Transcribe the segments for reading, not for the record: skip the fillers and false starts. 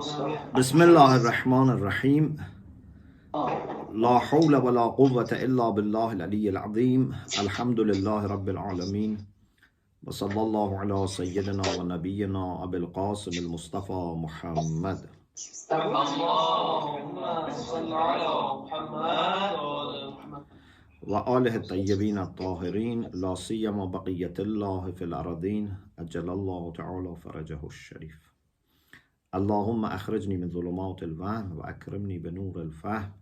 بسم الله الرحمن الرحيم لا حول ولا قوة إلا بالله العلي العظيم الحمد لله رب العالمين وصلى الله على سيدنا ونبينا أبي القاسم المصطفى محمد اللهم صل على محمد وآله الطيبين الطاهرين لا سيما بقية الله في الأرضين أجل الله تعالى فرجه الشريف اللهم أخرجني من ظلمات الوهم وأكرمني بنور الفهم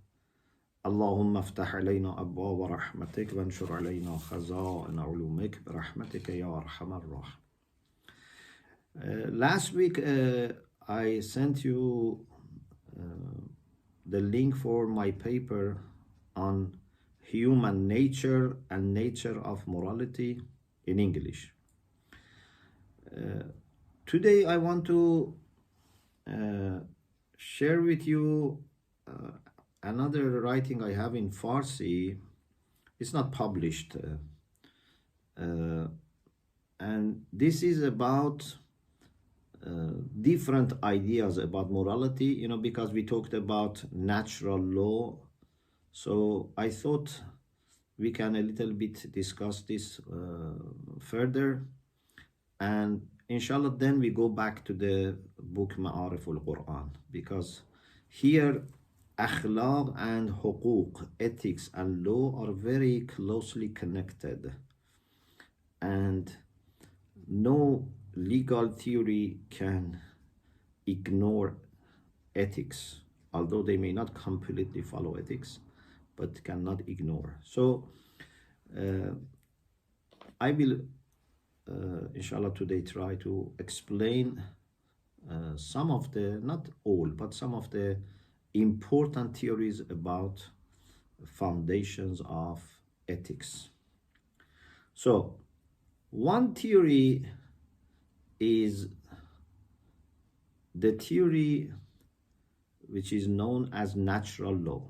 اللهم افتح علينا أبواب رحمتك وانشر علينا خزائن علومك برحمتك يا أرحم الراحمين. Last week I sent you the link for my paper on human nature and nature of morality in English. Today I want to share with you another writing I have in Farsi. It's not published, and this is about different ideas about morality, because we talked about natural law. So I thought we can a little bit discuss this further, and inshallah then we go back to the book Ma'arif al-Qur'an, because here akhlaq and huquq, ethics and law are very closely connected, and no legal theory can ignore ethics, although they may not completely follow ethics, but cannot ignore. So I will inshallah today try to explain some of the, not all, but some of the important theories about foundations of ethics. So one theory is the theory which is known as natural law.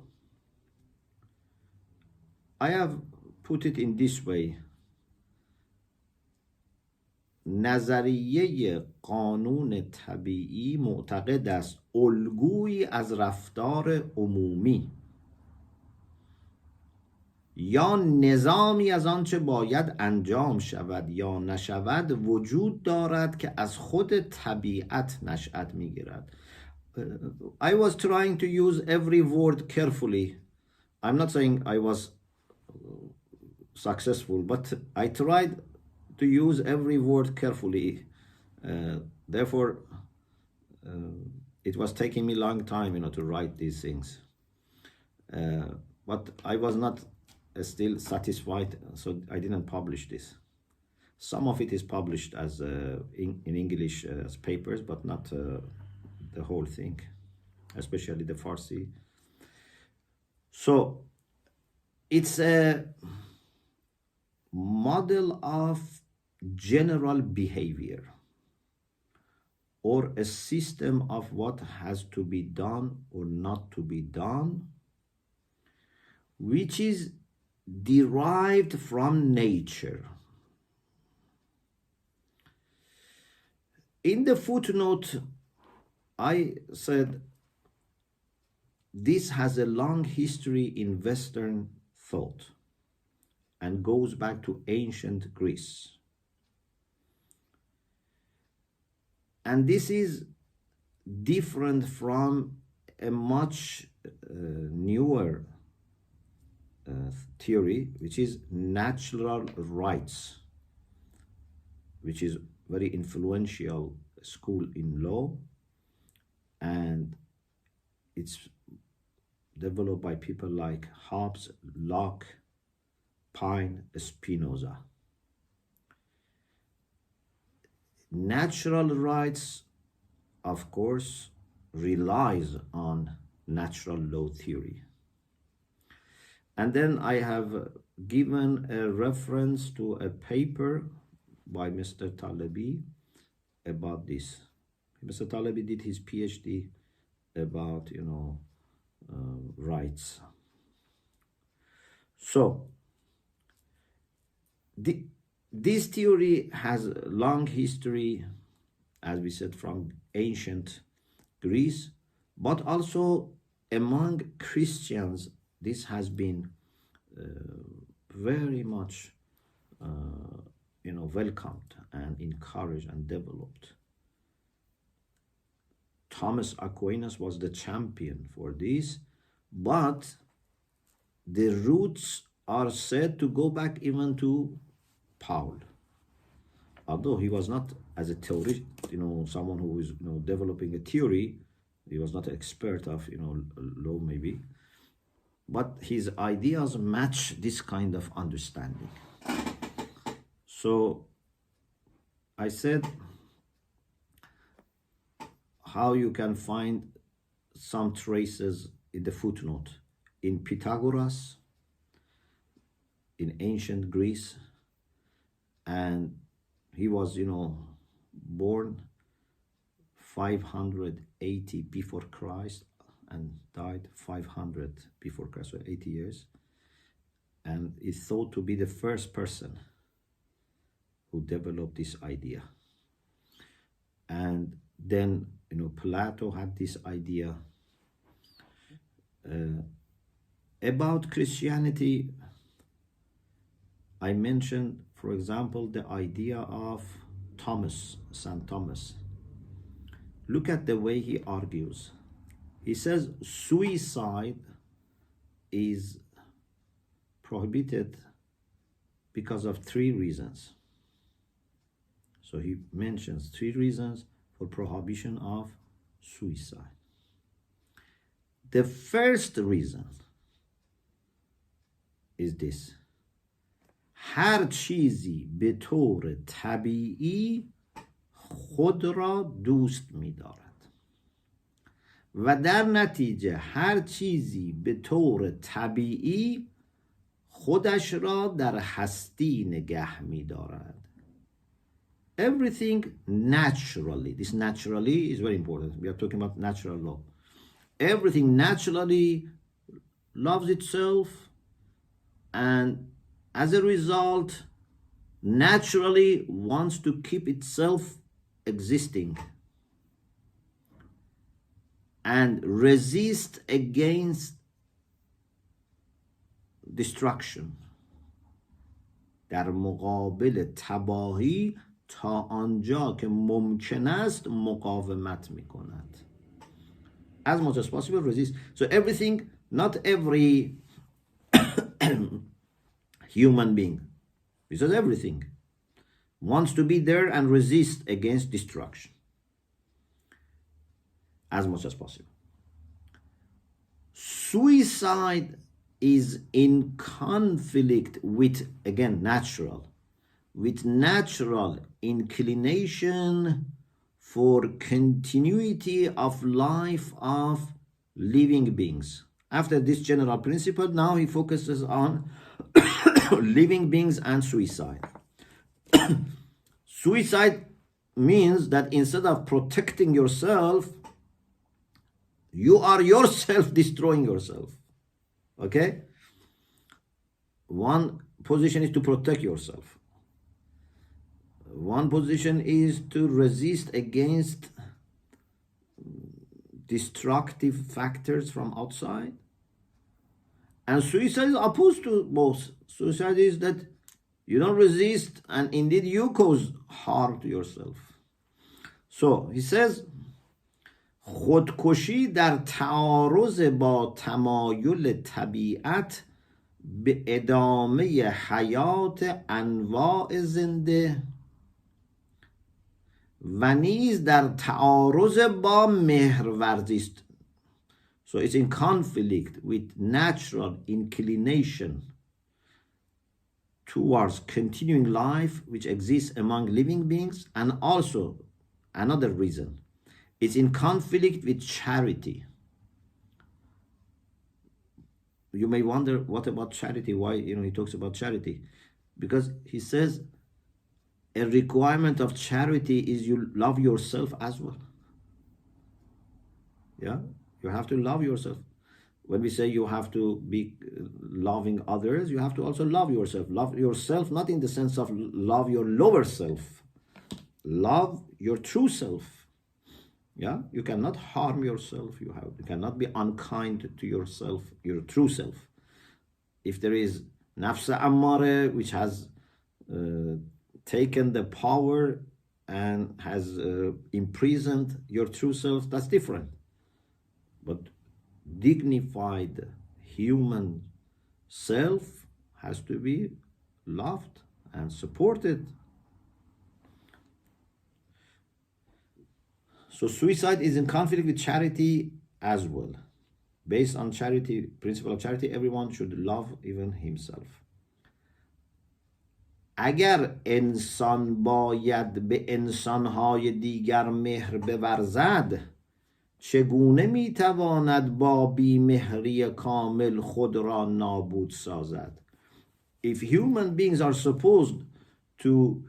I have put it in this way: نظریه قانون طبیعی معتقد است الگویی از رفتار عمومی یا نظامی از آنچه باید انجام شود یا نشود وجود دارد که از خود طبیعت نشأت میگیرد. I was trying to use every word carefully. I'm not saying I was successful, but I tried to use every word carefully. Therefore, it was taking me a long time, to write these things. But I was not still satisfied, so I didn't publish this. Some of it is published as in English as papers, but not the whole thing, especially the Farsi. So it's a model of general behavior, or a system of what has to be done or not to be done, which is derived from nature. In the footnote, I said this has a long history in Western thought and goes back to ancient Greece. And this is different from a much newer theory, which is natural rights, which is very influential school in law, and it's developed by people like Hobbes, Locke, Pine, Spinoza. Natural rights, of course, relies on natural law theory. And then I have given a reference to a paper by Mr. Talebi about this. Mr. Talebi did his PhD about, rights. So this theory has a long history, as we said, from ancient Greece, but also among Christians. This has been very much welcomed and encouraged and developed. Thomas Aquinas was the champion for this, but the roots are said to go back even to Paul. Although he was not as a theorist, someone who is developing a theory, he was not an expert of law maybe, but his ideas match this kind of understanding. So I said how you can find some traces in the footnote in Pythagoras, in ancient Greece, and he was born 580 before Christ and died 500 before Christ, so 80 years, and is thought to be the first person who developed this idea. And then Plato had this idea. About Christianity, I mentioned, for example, the idea of St. Thomas. Look at the way he argues. He says suicide is prohibited because of 3 reasons. So he mentions 3 reasons for prohibition of suicide. The first reason is this: هر چیزی به طور طبیعی خود را دوست می دارد و در نتیجه هر چیزی به طور طبیعی خودش را در هستی نگه می دارد. Everything naturally, this naturally is very important. We are talking about natural law. Everything naturally loves itself, and as a result, naturally wants to keep itself existing and resist against destruction. در مقابل تباهی تا آنجا که ممکن است مقاومت می کند. As much as possible, resist. So everything, not every human being, because everything wants to be there and resist against destruction as much as possible. Suicide is in conflict with, again, natural inclination for continuity of life of living beings. After this general principle, now he focuses on living beings and suicide. Suicide means that instead of protecting yourself, you are yourself destroying yourself. Okay? One position is to protect yourself. One position is to resist against destructive factors from outside. And suicide is opposed to both. Suicide is that you don't resist and indeed you cause harm to yourself. So he says, خودکشی در تعارض با تمایل طبیعت به ادامه حیات انواع زنده و نیز در تعارض با مهرورزی است. So it's in conflict with natural inclination towards continuing life which exists among living beings, and also another reason, it's in conflict with charity. You may wonder, what about charity? Why he talks about charity? Because he says a requirement of charity is you love yourself as well. Yeah, you have to love yourself. When we say you have to be loving others, you have to also love yourself. Love yourself not in the sense of love your lower self. Love your true self. Yeah, you cannot harm yourself. You cannot be unkind to yourself, your true self. If there is nafs ammare, which has taken the power and has imprisoned your true self, that's different. But dignified human self has to be loved and supported. So suicide is in conflict with charity as well. Based on charity, principle of charity, everyone should love even himself. اگر انسان باید به انسانهای دیگر مهر بورزد چگونه میتواند با بیمهری کامل خود را نابود سازد. If human beings are supposed to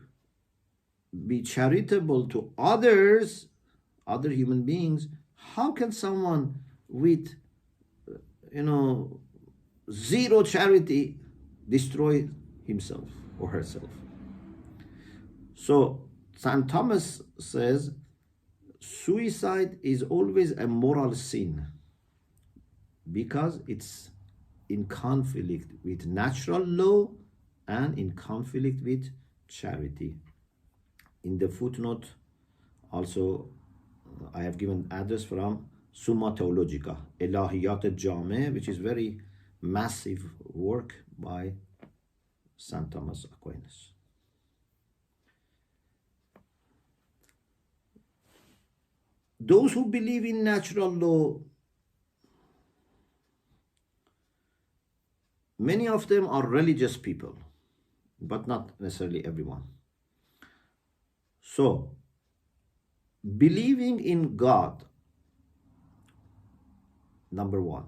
be charitable to others, other human beings, how can someone with zero charity destroy himself or herself? So St. Thomas says suicide is always a moral sin because it's in conflict with natural law and in conflict with charity. In the footnote also I have given address from Summa Theologica, Elahiyat Jame, which is very massive work by St. Thomas Aquinas. Those who believe in natural law, many of them are religious people, but not necessarily everyone. So, believing in God, number one,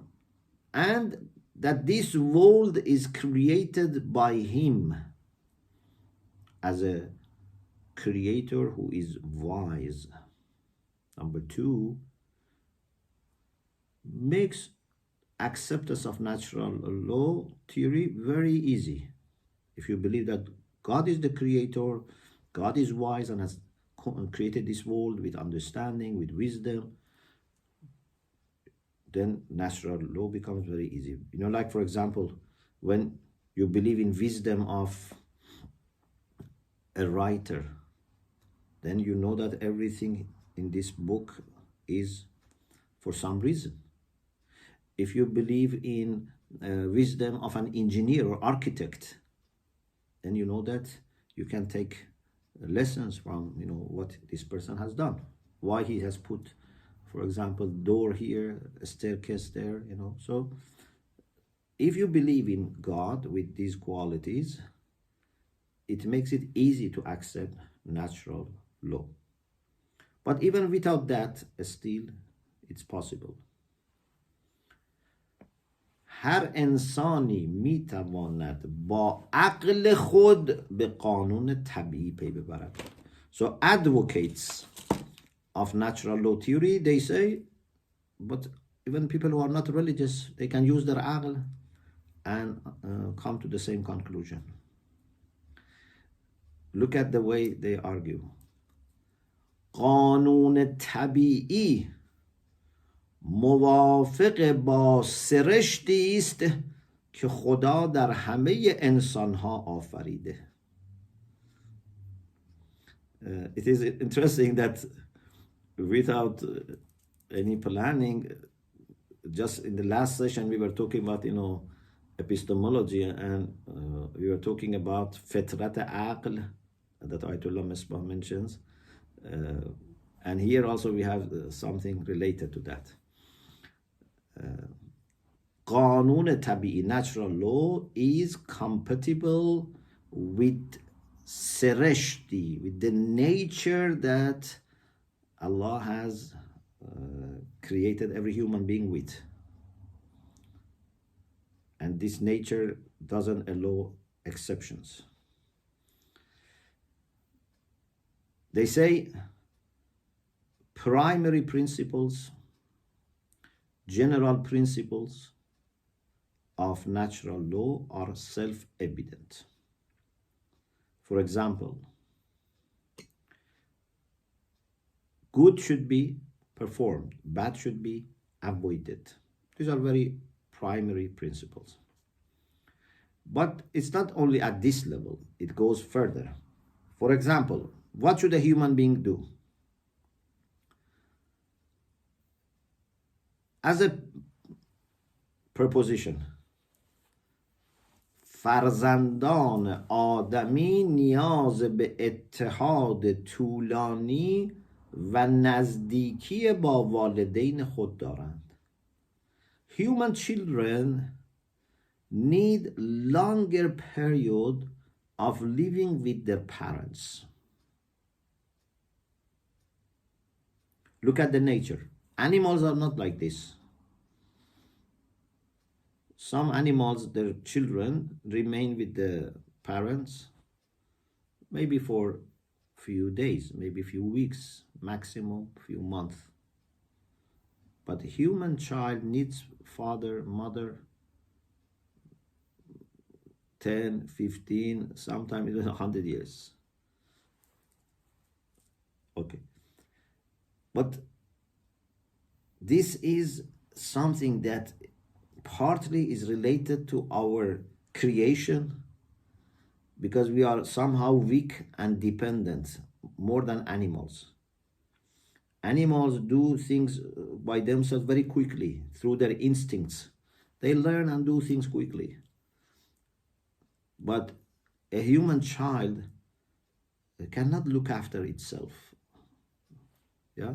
and that this world is created by Him as a creator who is wise. Number two, makes acceptance of natural law theory very easy. If you believe that God is the creator, God is wise and has created this world with understanding, with wisdom, then natural law becomes very easy. Like for example, when you believe in wisdom of a writer, then you know that everything in this book is for some reason. If you believe in wisdom of an engineer or architect, then you know that you can take lessons from what this person has done, why he has put, for example, door here, a staircase there. So if you believe in God with these qualities, it makes it easy to accept natural law. But even without that, still it's possible. هر انسانی میتواند با عقل خود به قانون طبیعی پی ببرد. So advocates of natural law theory, they say, but even people who are not religious, they can use their عقل and come to the same conclusion. Look at the way they argue. قانون طبیعی موافق با سرشتی است که خدا در همه انسانها آفریده. It is interesting that without any planning, just in the last session we were talking about epistemology, and we were talking about fitrat aql that Ayatollah Misbah mentions, and here also we have something related to that. قانون طبیعی, natural law, is compatible with sereshti, with the nature that Allah has created every human being with. And this nature doesn't allow exceptions. They say primary principles, general principles of natural law are self-evident. For example, good should be performed. Bad should be avoided. These are very primary principles. But it's not only at this level, it goes further. For example, what should a human being do? As a preposition, فرزندان آدمی نیاز به اتحاد طولانی و نزدیکی با والدین خود دارند. Human children need longer period of living with their parents. Look at the nature. Animals are not like this. Some animals, their children remain with the parents maybe for few days, maybe few weeks, maximum few months. But a human child needs father, mother, 10, 15, sometimes even 100 years. Okay. But this is something that partly is related to our creation, because we are somehow weak and dependent more than animals. Animals do things by themselves very quickly through their instincts. They learn and do things quickly. But a human child cannot look after itself. Yeah?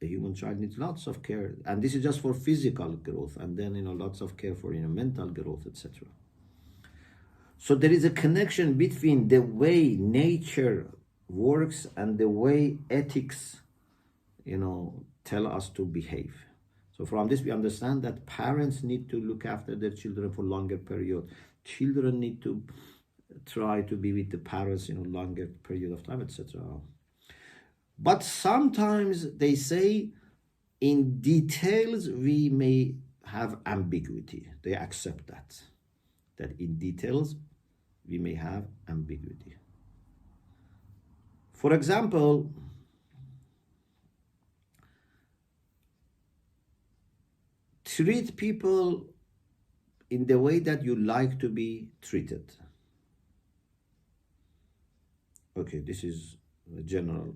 A human child needs lots of care, and this is just for physical growth, and then lots of care for mental growth, etc. So there is a connection between the way nature works and the way ethics tell us to behave. So from this we understand that parents need to look after their children for longer period. Children need to try to be with the parents longer period of time, etc. But sometimes they say in details we may have ambiguity. They accept that in details we may have ambiguity. For example, treat people in the way that you like to be treated. Okay, this is a general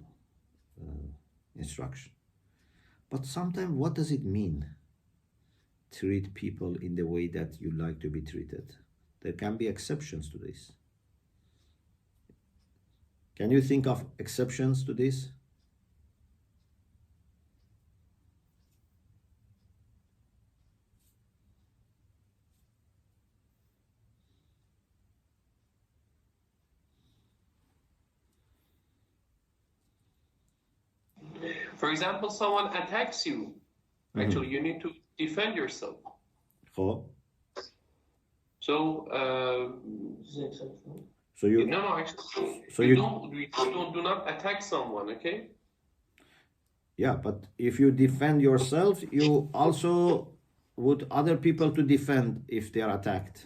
instruction. But sometimes, what does it mean? Treat people in the way that you like to be treated. There can be exceptions to this. Can you think of exceptions to this? For example, someone attacks you. Actually, you need to defend yourself. Oh. So, you do not attack someone, okay? Yeah, but if you defend yourself, you also would other people to defend if they are attacked.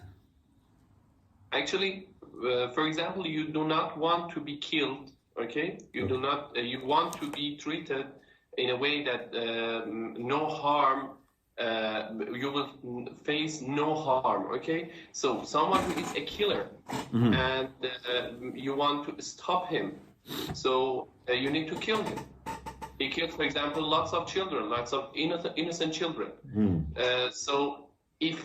Actually, for example, you do not want to be killed, okay? You do not. You want to be treated in a way that no harm. You will face no harm, okay? So someone who is a killer and you want to stop him, so you need to kill him. He killed, for example, lots of children, lots of innocent children. So if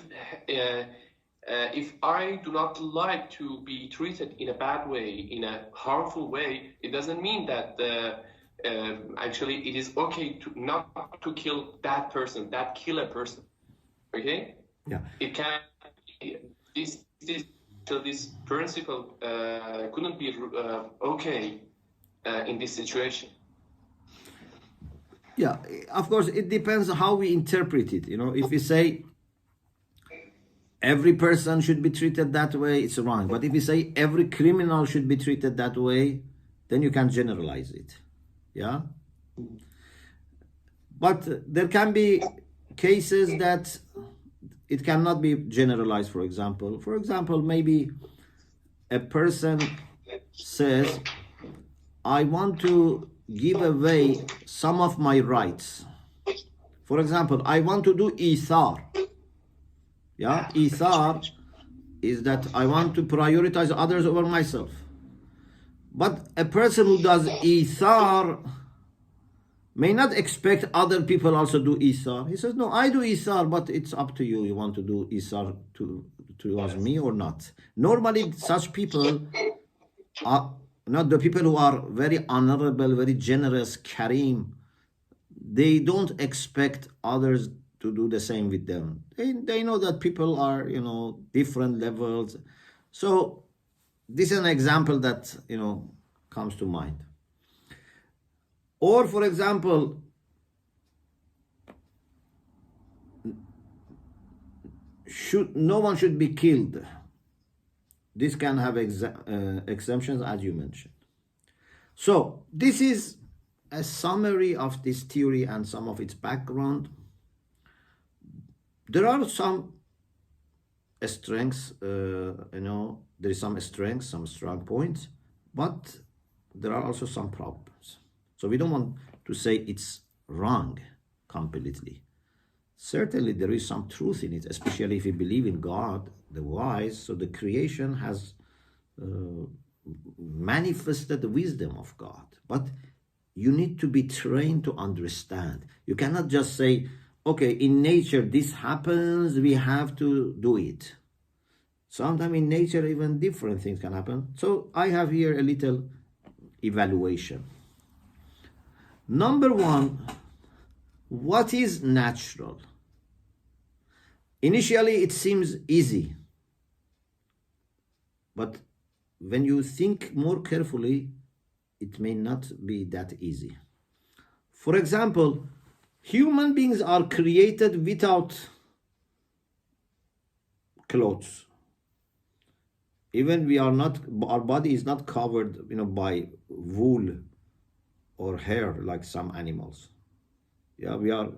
I do not like to be treated in a bad way, in a harmful way, it doesn't mean that actually it is okay to not to kill that person, that killer person. Okay? Yeah. It can this principle couldn't be okay in this situation. Yeah, of course, it depends how we interpret it. If we say every person should be treated that way, it's wrong. But if we say every criminal should be treated that way, then you can generalize it. Yeah? But there can be cases that it cannot be generalized, for example. For example, maybe a person says, I want to give away some of my rights. For example, I want to do ithar. Yeah, ithar is that I want to prioritize others over myself. But a person who does ithar may not expect other people also do ithar. He says, no, I do ithar, but it's up to you. You want to do ithar towards me or not? Normally, such people are not the people who are very honorable, very generous, kareem. They don't expect others to do the same with them. They know that people are, different levels. So this is an example that, comes to mind. Or, for example, no one should be killed. This can have exemptions, as you mentioned. So this is a summary of this theory and some of its background. There are some strengths, there is some strengths, some strong points, but there are also some problems. So we don't want to say it's wrong completely. Certainly there is some truth in it, especially if you believe in God, the wise. So the creation has manifested the wisdom of God. But you need to be trained to understand. You cannot just say, okay, in nature this happens, we have to do it. Sometimes in nature even different things can happen. So I have here a little evaluation. Number one, what is natural? Initially it seems easy, but when you think more carefully, it may not be that easy. For example, human beings are created without clothes. Even our body is not covered, by wool or hair like some animals. Yeah, we are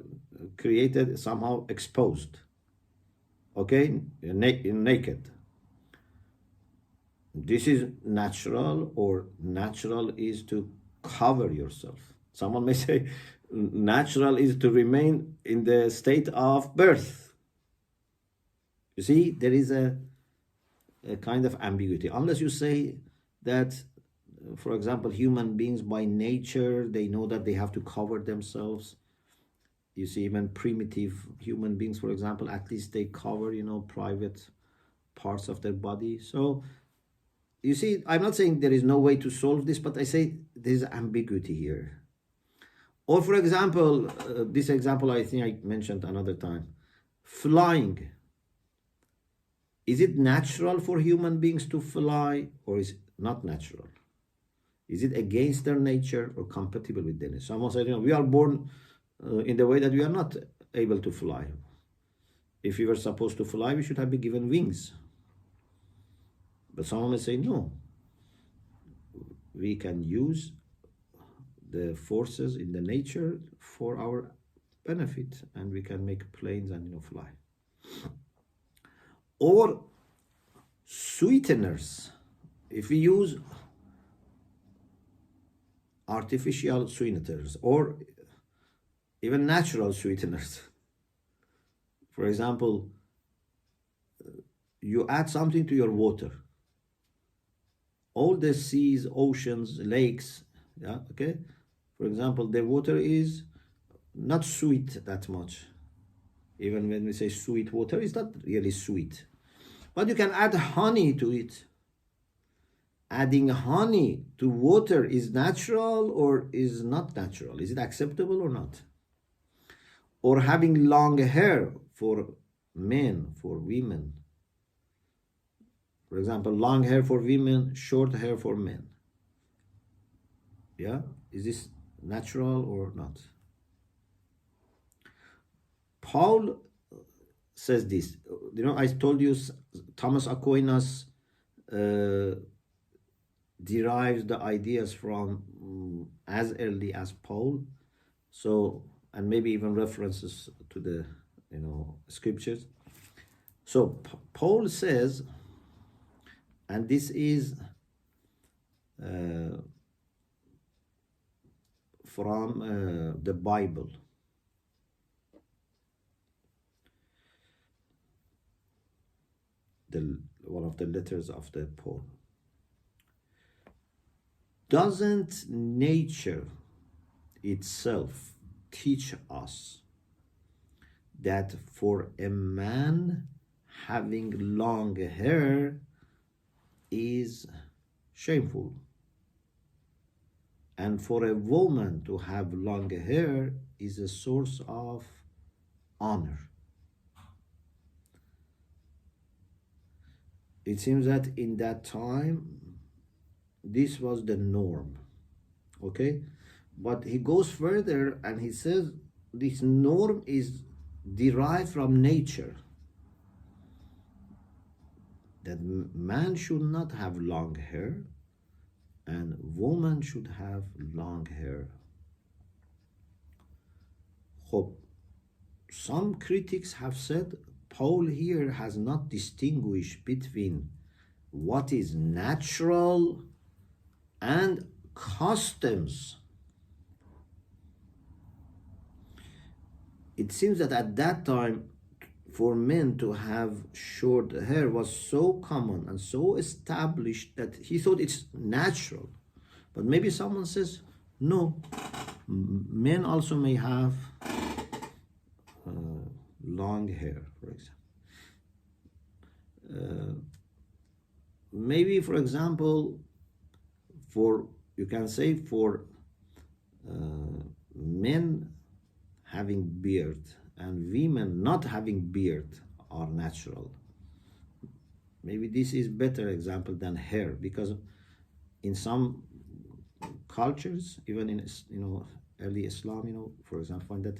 created somehow exposed. Okay, naked. This is natural, or natural is to cover yourself. Someone may say natural is to remain in the state of birth. You see, there is a kind of ambiguity. Unless you say that, for example, human beings by nature, they know that they have to cover themselves. You see, even primitive human beings, for example, at least they cover, private parts of their body. So, you see, I'm not saying there is no way to solve this, but I say there's ambiguity here. Or, for example, this example I think I mentioned another time, flying. Is it natural for human beings to fly, or is it not natural? Is it against their nature or compatible with their nature? Someone said, we are born in the way that we are not able to fly. If we were supposed to fly, we should have been given wings. But someone may say, no. We can use the forces in the nature for our benefit, and we can make planes and fly. Or sweeteners. If we use artificial sweeteners or even natural sweeteners, for example, you add something to your water. All the seas, oceans, lakes, yeah, okay? For example, the water is not sweet that much. Even when we say sweet water, it's not really sweet. But you can add honey to it. Adding honey to water is natural or is not natural? Is it acceptable or not? Or having long hair for men, for women. For example, long hair for women, short hair for men. Yeah? Is this natural or not? Paul says this. I told you Thomas Aquinas derives the ideas from as early as Paul. So, and maybe even references to the, scriptures. So Paul says, and this is from the Bible. One of the letters of the Paul. Doesn't nature itself teach us that for a man having long hair is shameful, and for a woman to have long hair is a source of honor? It seems that in that time this was the norm, okay? But he goes further and he says this norm is derived from nature, that man should not have long hair and woman should have long hair. Some critics have said Paul here has not distinguished between what is natural and customs. It seems that at that time, for men to have short hair was so common and so established that he thought it's natural. But maybe someone says, no, men also may have long hair, for example. Maybe, for example, you can say for men having beard and women not having beard are natural. Maybe this is better example than hair, because in some cultures, even in early Islam, for example, find that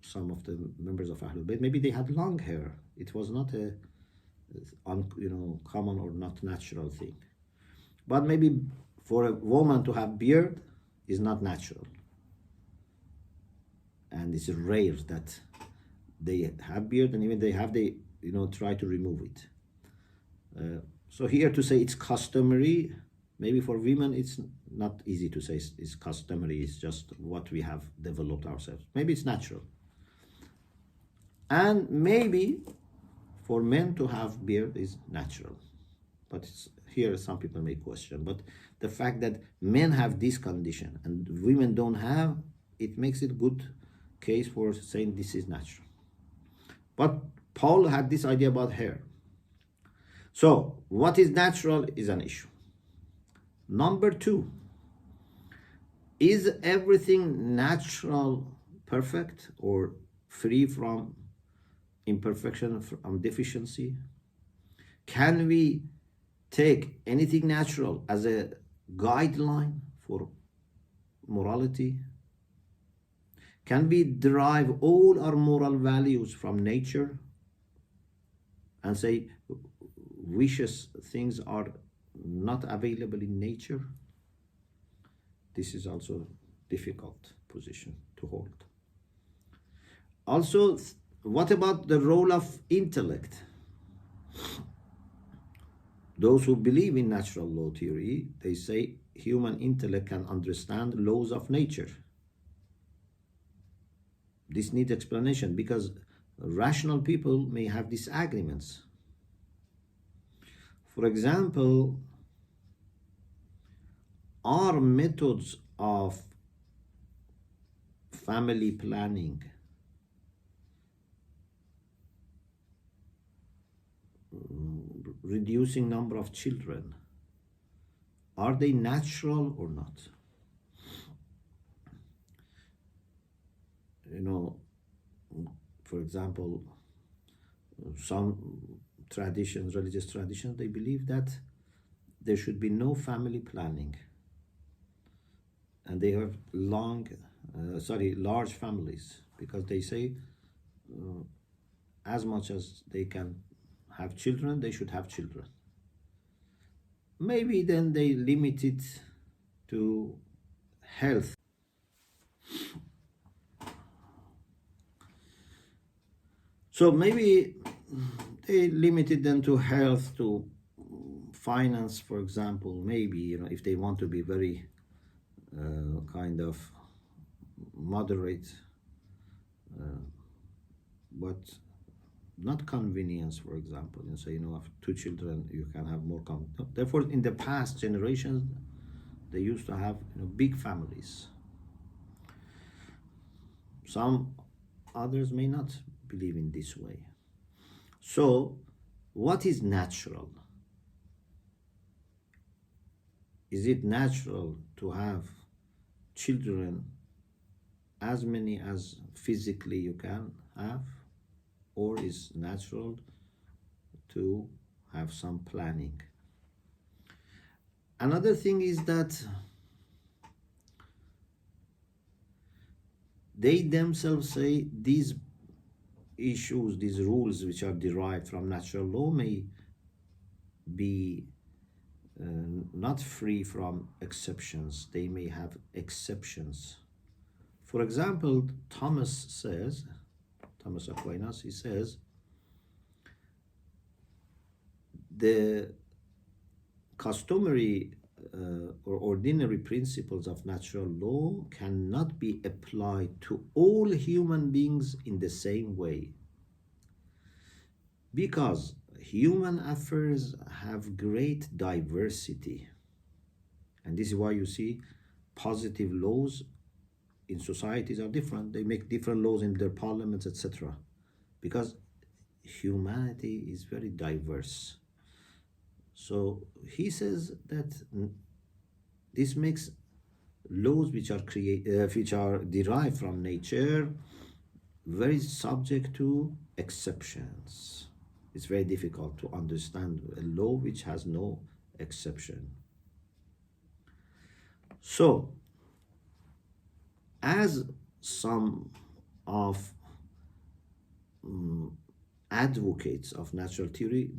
some of the members of Ahlul Bayt, maybe they had long hair. It was not a common or not natural thing. But maybe for a woman to have beard is not natural. And it's rare that they have beard, and even they have, they try to remove it. So here to say it's customary, maybe for women it's not easy to say it's customary, it's just what we have developed ourselves. Maybe it's natural. And maybe for men to have beard is natural. But here some people may question. But the fact that men have this condition and women don't have, it makes it good case for saying this is natural. But Paul had this idea about hair. So what is natural is an issue. Number two, is everything natural perfect or free from imperfection, from deficiency? Can we take anything natural as a guideline for morality? Can we derive all our moral values from nature and say vicious things are not available in nature? This is also a difficult position to hold. Also, what about the role of intellect? Those who believe in natural law theory, they say human intellect can understand laws of nature. This needs explanation because rational people may have disagreements. For example, our methods of family planning reducing number of children, are they natural or not? For example, some traditions, religious traditions, they believe that there should be no family planning, and they have large families, because they say as much as they can have children, they should have children. Maybe then they limit it to health. So maybe they limited them to health, to finance, for example. Maybe, if they want to be very kind of moderate, but not convenience, for example. And so, after 2 children, you can have more. Therefore, in the past generations, they used to have big families. Some others may not believe in this way. So, what is natural? Is it natural to have children as many as physically you can have, or is natural to have some planning? Another thing is that they themselves say these issues, these rules which are derived from natural law may be not free from exceptions. They may have exceptions. For example, Thomas Aquinas, he says, the customary or ordinary principles of natural law cannot be applied to all human beings in the same way, because human affairs have great diversity. And this is why you see positive laws in societies are different. They make different laws in their parliaments, etc. Because humanity is very diverse. So he says that this makes laws which are derived from nature very subject to exceptions. It's very difficult to understand a law which has no exception. So, as some of advocates of natural theory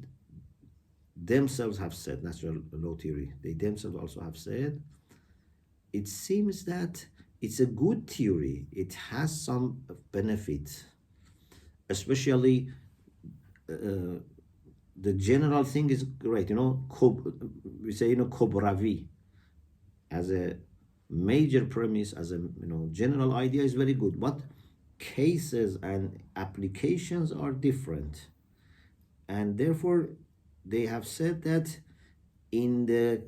themselves have said, natural law theory, they themselves also have said, it seems that it's a good theory. It has some benefit, especially the general thing is great. We say, Kobravi as a major premise, as a general idea is very good, but cases and applications are different. And therefore, they have said that in the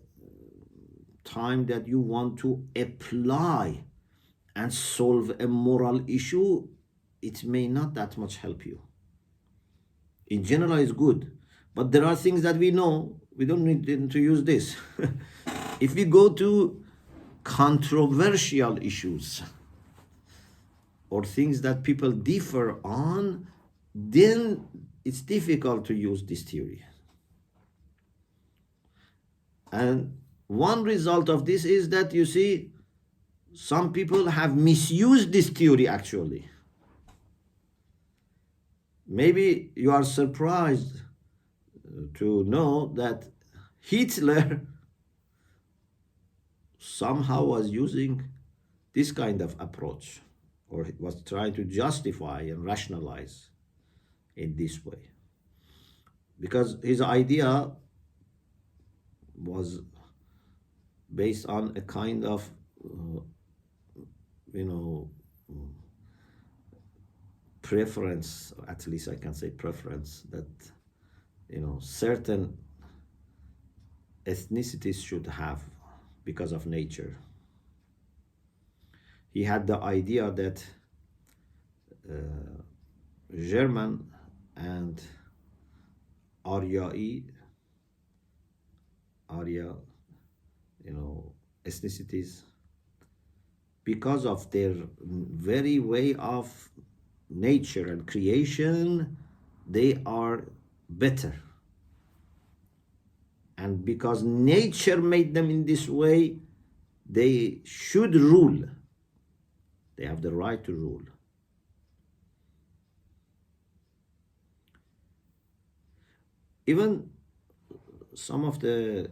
time that you want to apply and solve a moral issue, it may not that much help you. In general, it's good, but there are things that we know, we don't need to use this. If we go to controversial issues or things that people differ on, then it's difficult to use this theory. And one result of this is that, you see, some people have misused this theory actually. Maybe you are surprised to know that Hitler somehow was using this kind of approach, or was trying to justify and rationalize in this way, because his idea was based on a kind of preference, at least I can say preference, that certain ethnicities should have because of nature. He had the idea that German and Arya, ethnicities, because of their very way of nature and creation, they are better. And because nature made them in this way, they should rule. They have the right to rule. Even some of the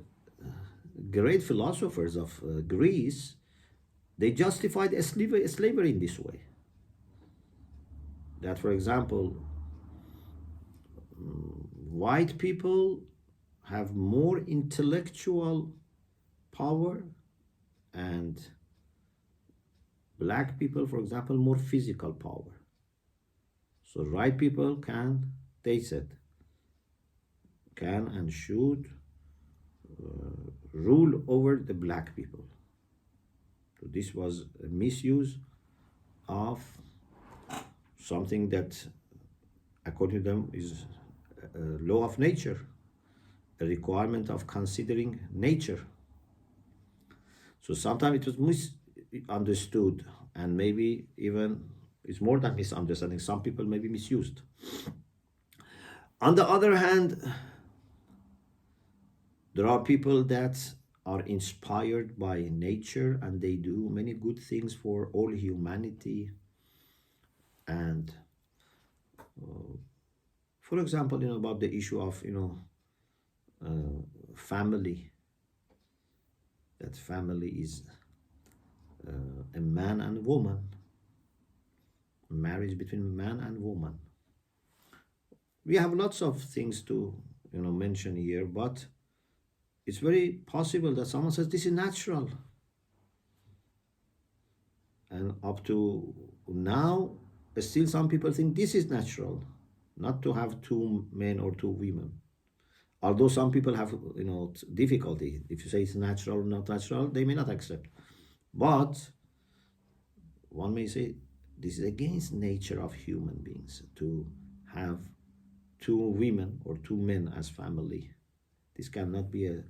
great philosophers of Greece, they justified slavery in this way. That, for example, white people have more intellectual power and Black people, for example, more physical power. So right people can, they said, can and should rule over the black people. So this was a misuse of something that, according to them, is a law of nature, a requirement of considering nature. So sometimes it was misunderstood, and maybe even it's more than misunderstanding. Some people may be misused. On the other hand, there are people that are inspired by nature and they do many good things for all humanity. And for example, about the issue of, family, that family is a man and a woman, marriage between man and woman. We have lots of things to, mention here, but it's very possible that someone says this is natural. And up to now, still some people think this is natural, not to have two men or two women. Although some people have, difficulty. If you say it's natural or not natural, they may not accept. But one may say this is against nature of human beings to have two women or two men as family. This cannot be a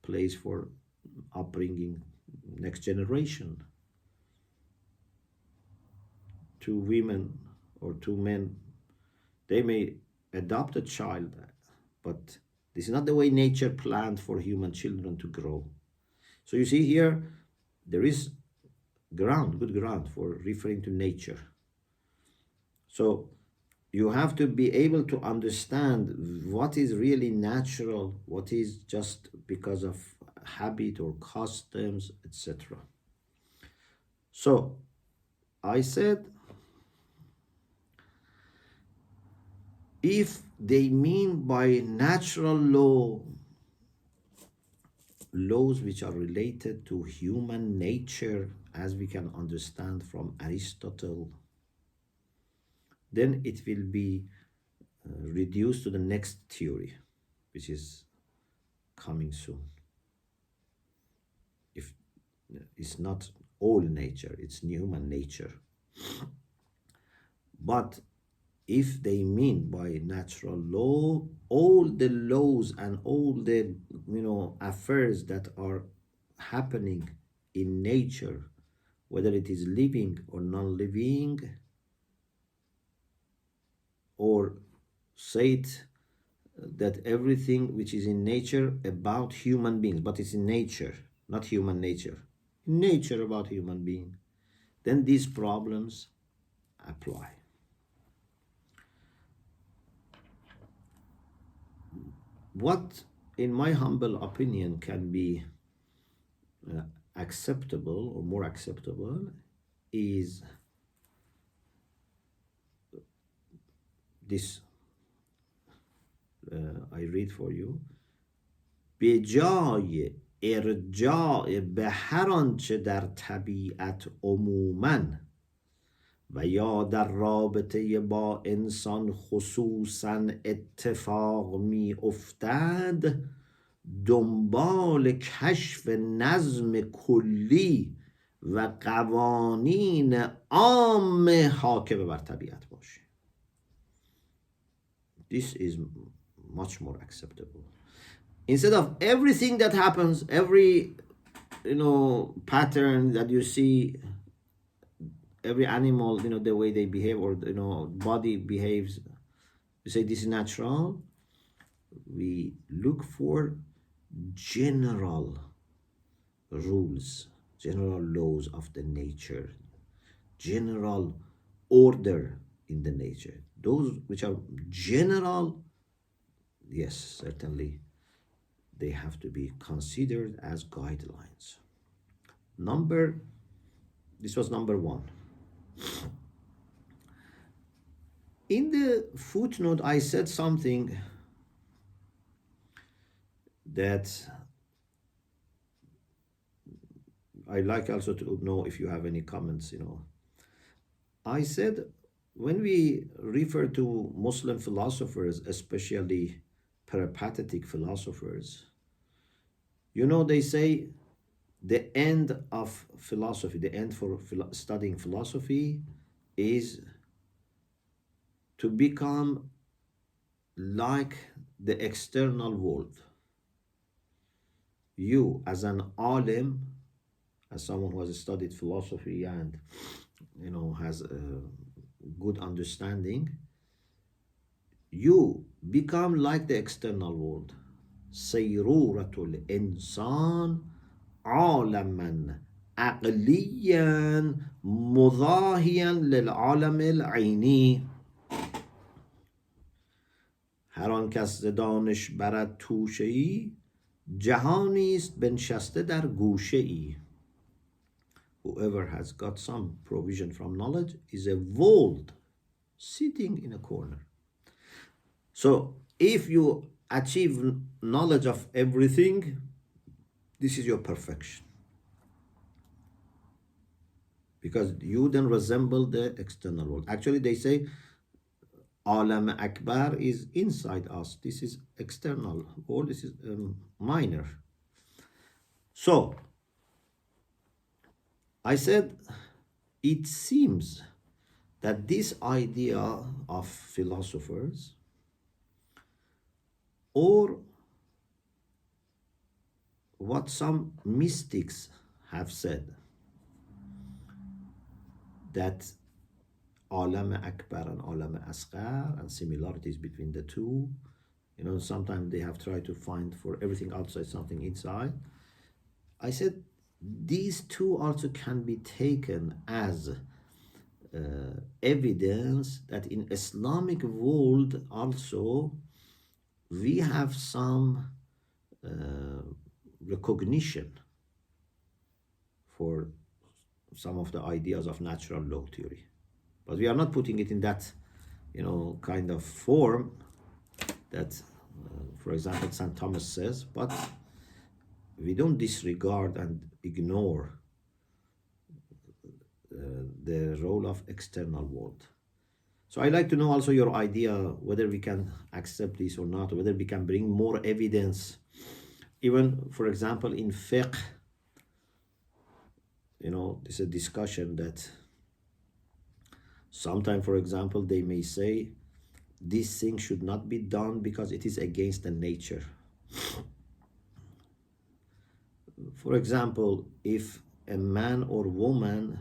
place for upbringing next generation. Two women or two men, they may adopt a child, but this is not the way nature planned for human children to grow. So you see here, there is good ground for referring to nature. So you have to be able to understand what is really natural, what is just because of habit or customs, etc. So I said, if they mean by natural laws which are related to human nature, as we can understand from Aristotle, then it will be reduced to the next theory, which is coming soon. If it's not all nature, it's human nature. But if they mean by natural law all the laws and all the affairs that are happening in nature, whether it is living or non-living, or say it that everything which is in nature about human beings, but it's in nature, not human nature, nature about human being, then these problems apply. What, in my humble opinion, can be acceptable or more acceptable is this. I read for you. به جای ارجاع به هر آنچه در طبیعت عموماً و یا در رابطه با انسان خصوصاً اتفاق می افتد، دنبال کشف نظم کلی و قوانین عام حاکم بر طبیعت باشه. This is much more acceptable. Instead of everything that happens, every pattern that you see, every animal, the way they behave, or body behaves, we say this is natural. We look for general rules, general laws of the nature, general order in the nature. Those which are general, yes, certainly they have to be considered as guidelines. This was number one. In the footnote, I said something that I like also to know if you have any comments, I said when we refer to Muslim philosophers, especially peripatetic philosophers, they say the end of philosophy, the end for studying philosophy is to become like the external world. You, as an alim, as someone who has studied philosophy and has a good understanding, you become like the external world. Sayruratul insan عالما عقليا مضاهيا للعالم العینی. هر آن کس ز دانش برد توشه ای، جهانی است بنشسته در گوشه ای. Whoever has got some provision from knowledge is a world sitting in a corner. So if you achieve knowledge of everything, this is your perfection. Because you then resemble the external world. Actually, they say Alam Akbar is inside us. This is external world. This is minor. So I said, it seems that this idea of philosophers, or what some mystics have said, that Alam Akbar and Alam Asghar and similarities between the two, sometimes they have tried to find for everything outside something inside. I said these two also can be taken as evidence that in Islamic world also we have some recognition for some of the ideas of natural law theory, but we are not putting it in that kind of form that for example St. Thomas says, but we don't disregard and ignore the role of external world. So I like to know also your idea, whether we can accept this or not, or whether we can bring more evidence. Even, for example, in fiqh, there's a discussion that sometimes, for example, they may say this thing should not be done because it is against the nature. For example, if a man or woman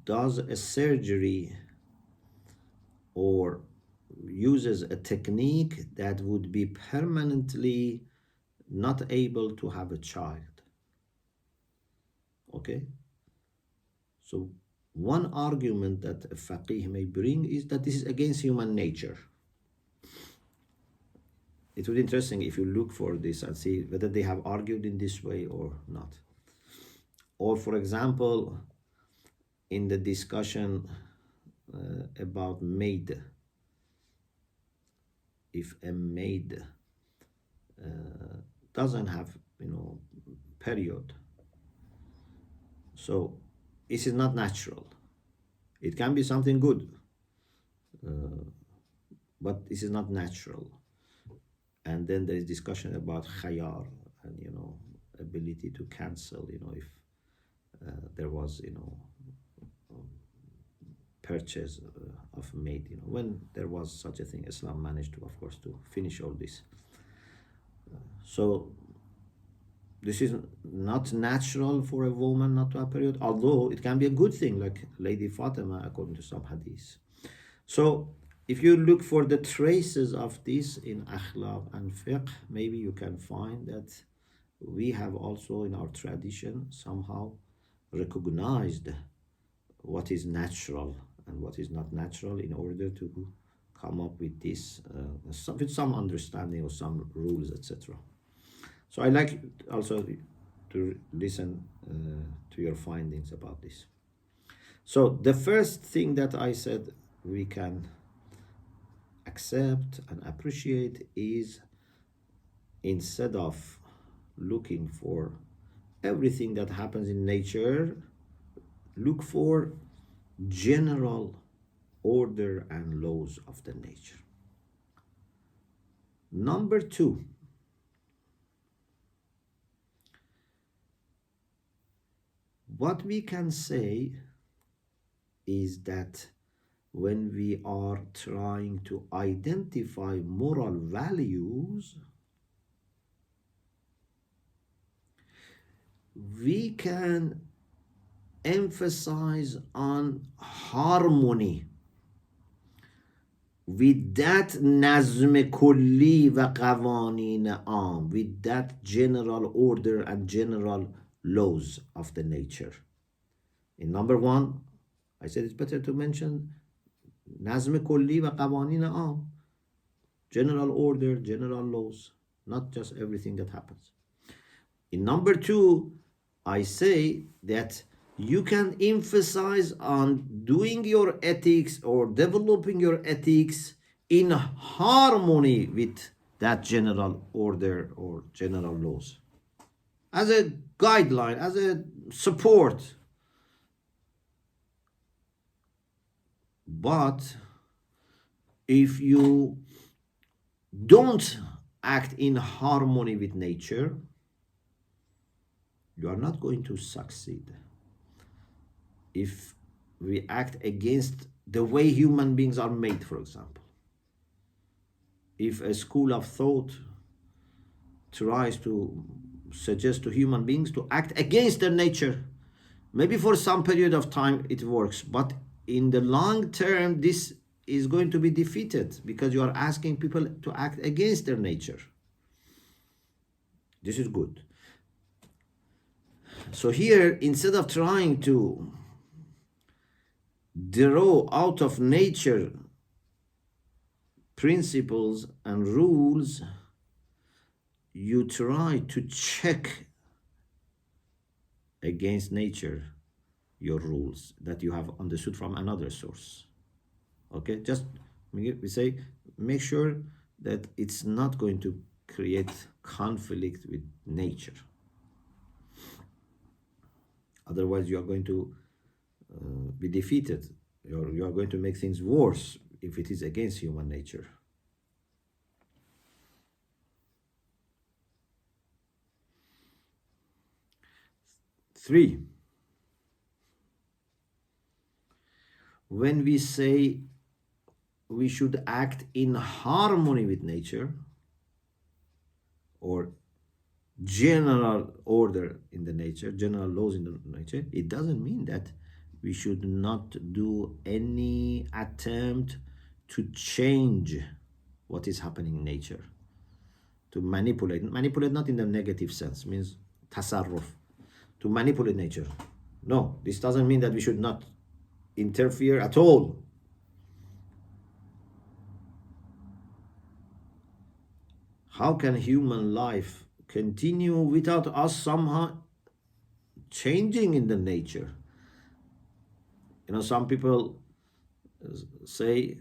does a surgery or uses a technique that would be permanently not able to have a child, okay? So one argument that a faqih may bring is that this is against human nature. It would be interesting if you look for this and see whether they have argued in this way or not. Or for example, in the discussion about maid, if a maid doesn't have period, so this is not natural. It can be something good, but this is not natural. And then there is discussion about khayar and ability to cancel if there was purchase of maid. When there was such a thing, Islam managed to, of course, to finish all this. So this is not natural for a woman not to have period, although it can be a good thing, like Lady Fatima, according to some hadith. So if you look for the traces of this in akhlaq and fiqh, maybe you can find that we have also in our tradition somehow recognized what is natural and what is not natural in order to come up with this with some understanding of some rules, etc. So I like also to listen to your findings about this. So the first thing that I said we can accept and appreciate is, instead of looking for everything that happens in nature, look for general order and laws of the nature. Number two, what we can say is that when we are trying to identify moral values, we can emphasize on harmony with that nazm kulli و قوانین عام, with that general order and general laws of the nature. In number one, I said it's better to mention nazm kulli و قوانین عام, general order, general laws, not just everything that happens. In number two, I say that you can emphasize on doing your ethics or developing your ethics in harmony with that general order or general laws, as a guideline, as a support. But if you don't act in harmony with nature, you are not going to succeed. If we act against the way human beings are made, for example, if a school of thought tries to suggest to human beings to act against their nature, maybe for some period of time it works, but in the long term this is going to be defeated because you are asking people to act against their nature. This is good. So here, instead of trying to draw out of nature principles and rules, you try to check against nature your rules that you have understood from another source. Okay, just we say make sure that it's not going to create conflict with nature. Otherwise, you are going to be defeated. You are going to make things worse if it is against human nature. Three, when we say we should act in harmony with nature or general order in the nature, general laws in the nature, it doesn't mean that we should not do any attempt to change what is happening in nature, to manipulate not in the negative sense, means tasarruf, to manipulate nature. No, this doesn't mean that we should not interfere at all. How can human life continue without us somehow changing in the nature? You know, some people say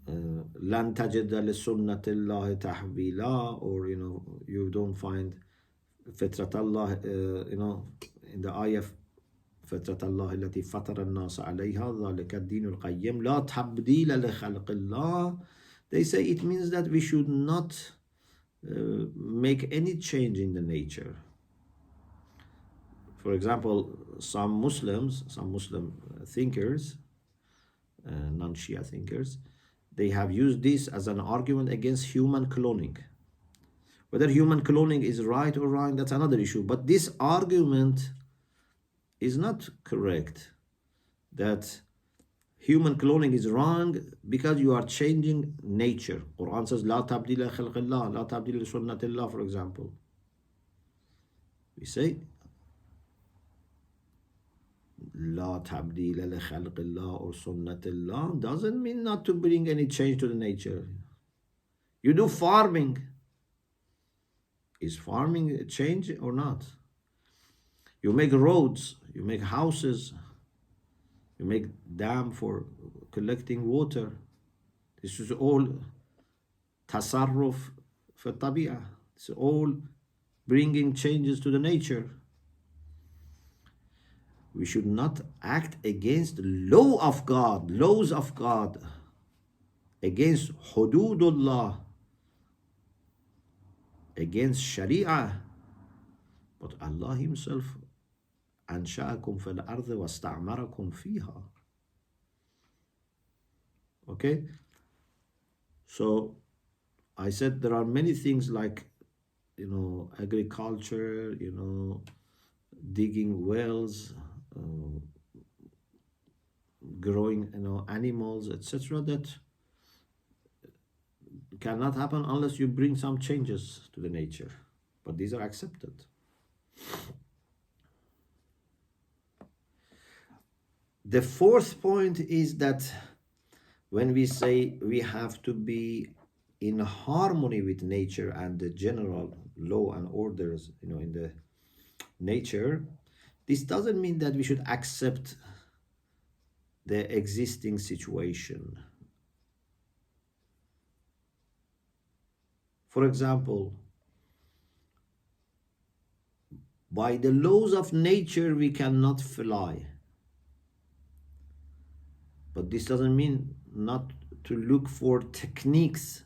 لن تجد لسنة الله تحويلا, or you don't find فطرة الله, in the ayah فطرة الله التي فطر الناس عليها ذلك الدين القيم لا تبديل لخلق الله. They say it means that we should not make any change in the nature. For example, some Muslim thinkers, non-Shia thinkers, they have used this as an argument against human cloning. Whether human cloning is right or wrong, that's another issue. But this argument is not correct, that human cloning is wrong because you are changing nature. Quran says, لا تبديل لخلق الله, لا تبديل لسنة الله, for example. We say, لا تبديل لخلق الله or سنة الله doesn't mean not to bring any change to the nature. You do farming. Is farming a change or not? You make roads, you make houses, you make dam for collecting water. This is all tasarruf for tabi'ah. It's all bringing changes to the nature. We should not act against the law of God, laws of God, against hududullah, against Sharia. But Allah Himself أنشأكم في الأرض واستعمركم فيها. Okay? So I said there are many things like, agriculture, digging wells, growing, animals, etc., that cannot happen unless you bring some changes to the nature. But these are accepted. The fourth point is that when we say we have to be in harmony with nature and the general law and orders, in the nature, this doesn't mean that we should accept the existing situation. For example, by the laws of nature, we cannot fly. But this doesn't mean not to look for techniques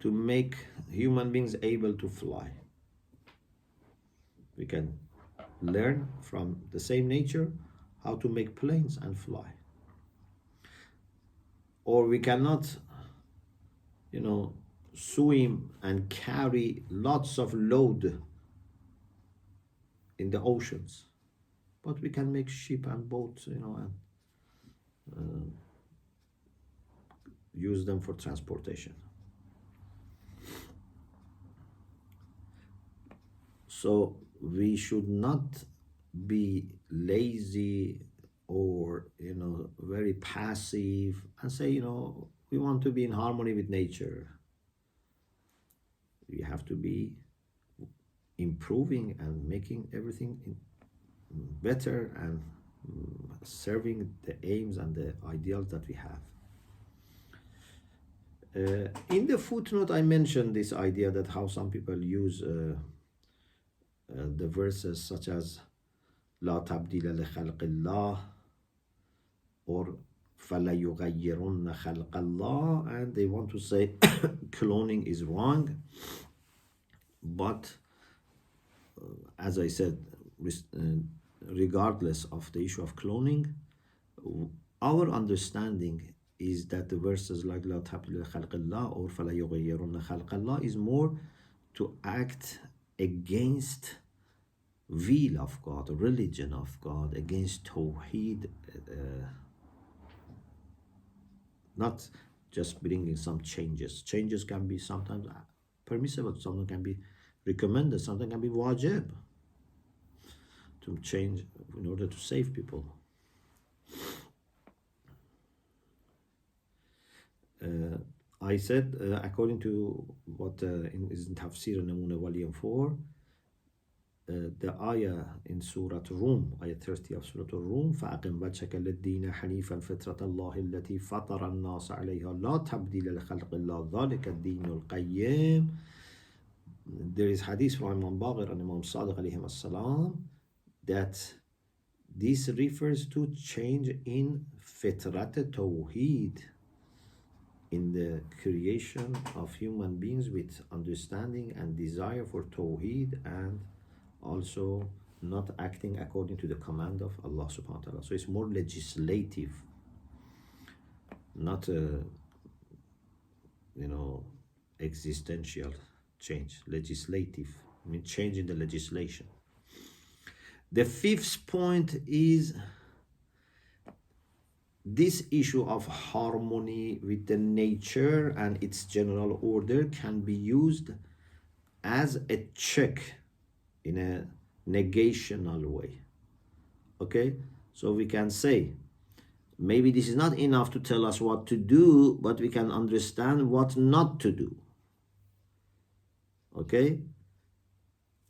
to make human beings able to fly. We can learn from the same nature how to make planes and fly. Or we cannot, swim and carry lots of load in the oceans. But we can make ship and boats, and use them for transportation. So we should not be lazy or very passive and say we want to be in harmony with nature. We have to be improving and making everything better and serving the aims and the ideals that we have. In the footnote, I mentioned this idea that how some people use the verses such as لا تبديل لخلق الله or فلا يغيرن خلق الله, and they want to say cloning is wrong. But as I said, regardless of the issue of cloning, our understanding is that the verses like لا تبديل لخلق الله or فلا يغيرن خلق الله is more to act against will of God, religion of God, against Tawheed, not just bringing some changes. Changes can be sometimes permissible, sometimes can be recommended, sometimes can be wajib to change in order to save people. I said, according to what is in tafsir Namuna volume 4, the ayah in Surah Rum, ayah 30 of Surah Rum, فَأَقِمْ وَجْهَكَ لِلدِّينِ حَنِيفًا فِطْرَةَ اللَّهِ الَّتِي فَطَرَ النَّاسَ عَلَيْهَا لَا تَبْدِيلَ لِخَلْقِ اللَّهِ ذَلِكَ الدِّينُ الْقَيِّمُ. There is hadith from Imam Baqir and Imam Sadiq alayhim as-salam that this refers to change in fitrat tawheed, in the creation of human beings with understanding and desire for tawheed, and also not acting according to the command of Allah subhanahu wa ta'ala. So it's more legislative, not existential change. Legislative, I mean change in the legislation. The fifth point is this issue of harmony with the nature and its general order can be used as a check in a negational way. Okay, so we can say maybe this is not enough to tell us what to do, but we can understand what not to do. Okay,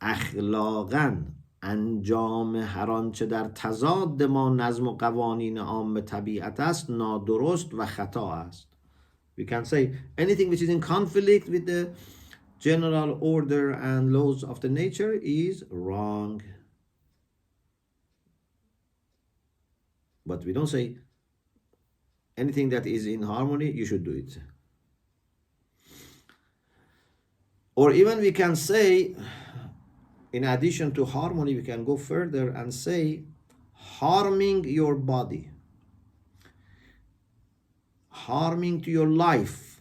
اخلاقاً انجام هر آنچه در تضاد ما نظم و قوانین عام طبیعت است نادرست و خطا است. We can say anything which is in conflict with the general order and laws of the nature is wrong. But we don't say anything that is in harmony, you should do it. Or even we can say, in addition to harmony, we can go further and say harming your body, harming to your life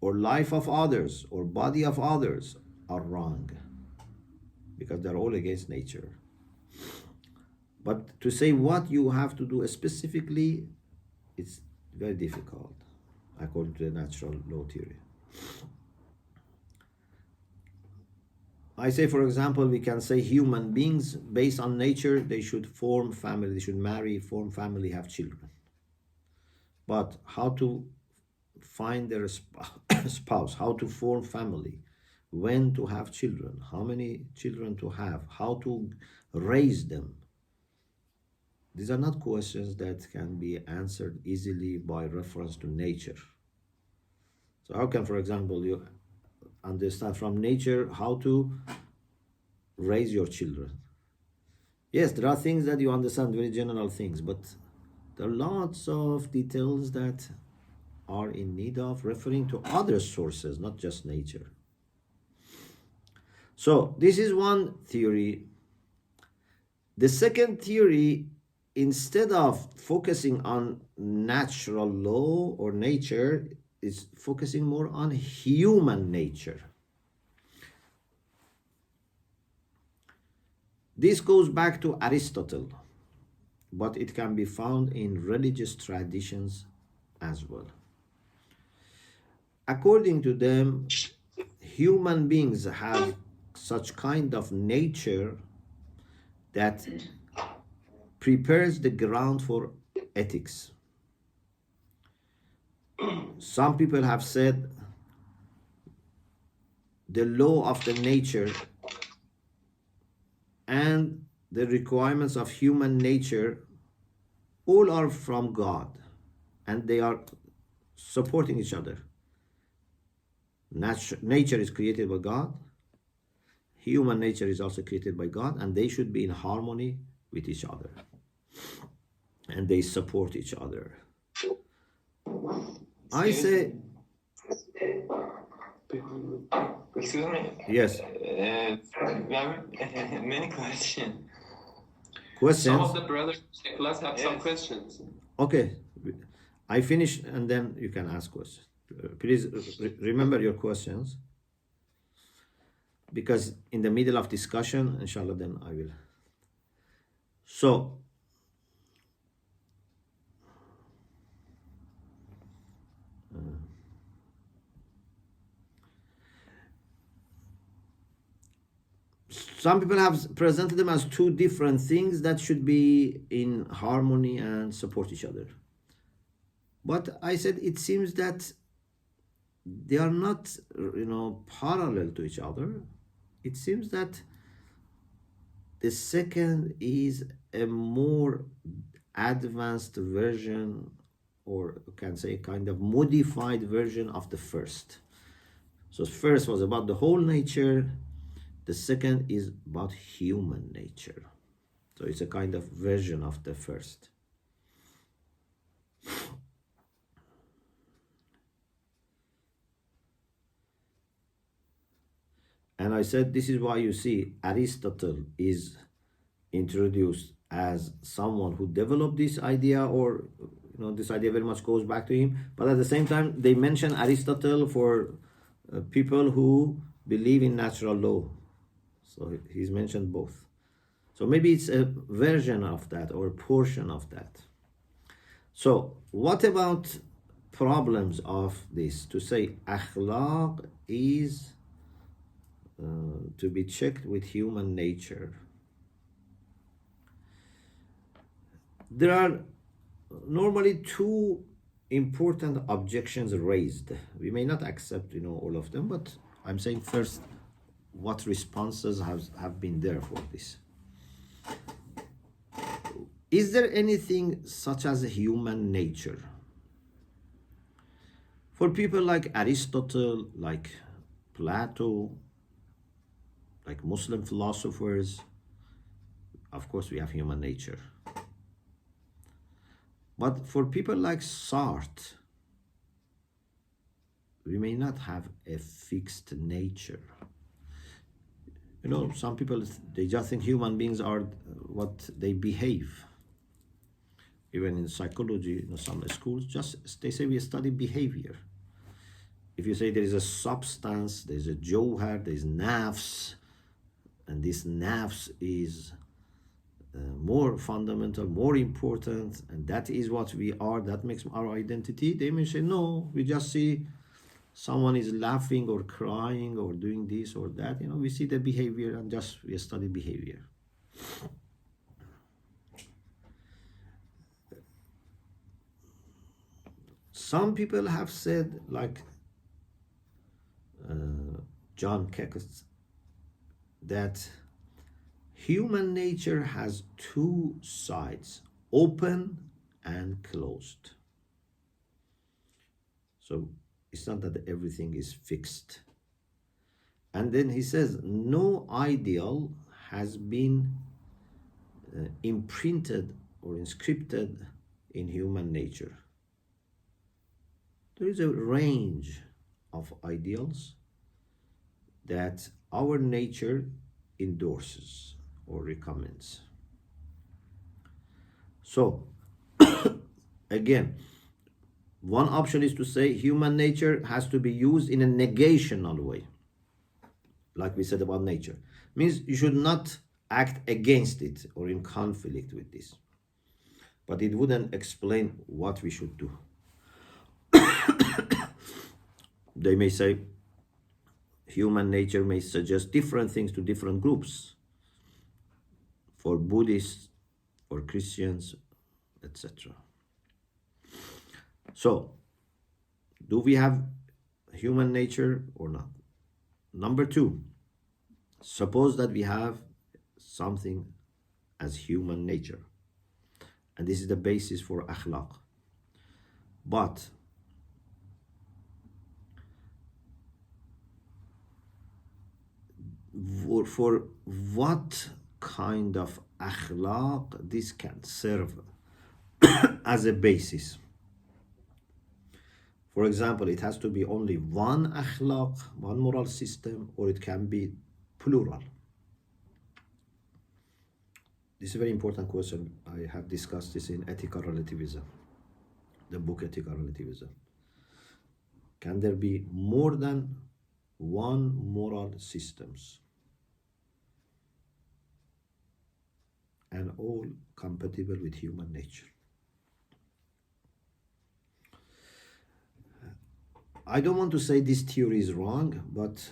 or life of others or body of others are wrong, because they're all against nature. But to say what you have to do specifically, it's very difficult according to the natural law theory. I say, for example, we can say human beings, based on nature, they should form family, they should marry, form family, have children. But how to find their spouse, how to form family, when to have children, how many children to have, how to raise them, these are not questions that can be answered easily by reference to nature. So how can, for example, you understand from nature how to raise your children? Yes, there are things that you understand, very general things, but there are lots of details that are in need of referring to other sources, not just nature. So this is one theory. The second theory, instead of focusing on natural law or nature, is focusing more on human nature. This goes back to Aristotle, but it can be found in religious traditions as well. According to them, human beings have such kind of nature that prepares the ground for ethics. Some people have said the law of the nature and the requirements of human nature all are from God, and they are supporting each other. Nature is created by God, human nature is also created by God, and they should be in harmony with each other, and they support each other. I say, excuse me. yes. We have many questions. Some of the brothers in the class have some questions. Okay, I finish and then you can ask questions. Please remember your questions, because in the middle of discussion, inshallah, then I will. So, some people have presented them as two different things that should be in harmony and support each other. But I said it seems that they are not, parallel to each other. It seems that the second is a more advanced version, or you can say kind of modified version of the first. So first was about the whole nature. The second is about human nature. So it's a kind of version of the first. And I said this is why you see Aristotle is introduced as someone who developed this idea, or this idea very much goes back to him. But at the same time, they mention Aristotle for people who believe in natural law. So he's mentioned both. So maybe it's a version of that or a portion of that. So what about problems of this? To say akhlaq is to be checked with human nature. There are normally two important objections raised. We may not accept all of them, but I'm saying first what responses have been there for this. Is there anything such as human nature? For people like Aristotle, like Plato, like Muslim philosophers, of course we have human nature. But for people like Sartre, we may not have a fixed nature. You know, some people, they just think human beings are what they behave. Even in psychology, in some schools, just they say we study behavior. If you say there is a substance, there's a jawhar, there's nafs, and this nafs is more fundamental, more important, and that is what we are, that makes our identity, they may say, no, we just see someone is laughing or crying or doing this or that, you know, we see the behavior and just we study behavior. Some people have said, like John Keats, that human nature has two sides, open and closed. So it's not that everything is fixed. And then he says, no ideal has been imprinted or inscripted in human nature. There is a range of ideals that our nature endorses or recommends. So, again, one option is to say human nature has to be used in a negational way, like we said about nature. Means you should not act against it or in conflict with this. But it wouldn't explain what we should do. They may say human nature may suggest different things to different groups. For Buddhists, for Christians, etc. So, do we have human nature or not? Number two, suppose that we have something as human nature. And this is the basis for akhlaq. But for what kind of akhlaq this can serve as a basis? For example, it has to be only one akhlaq, one moral system, or it can be plural. This is a very important question. I have discussed this in Ethical Relativism, the book Ethical Relativism. Can there be more than one moral systems and all compatible with human nature? I don't want to say this theory is wrong, but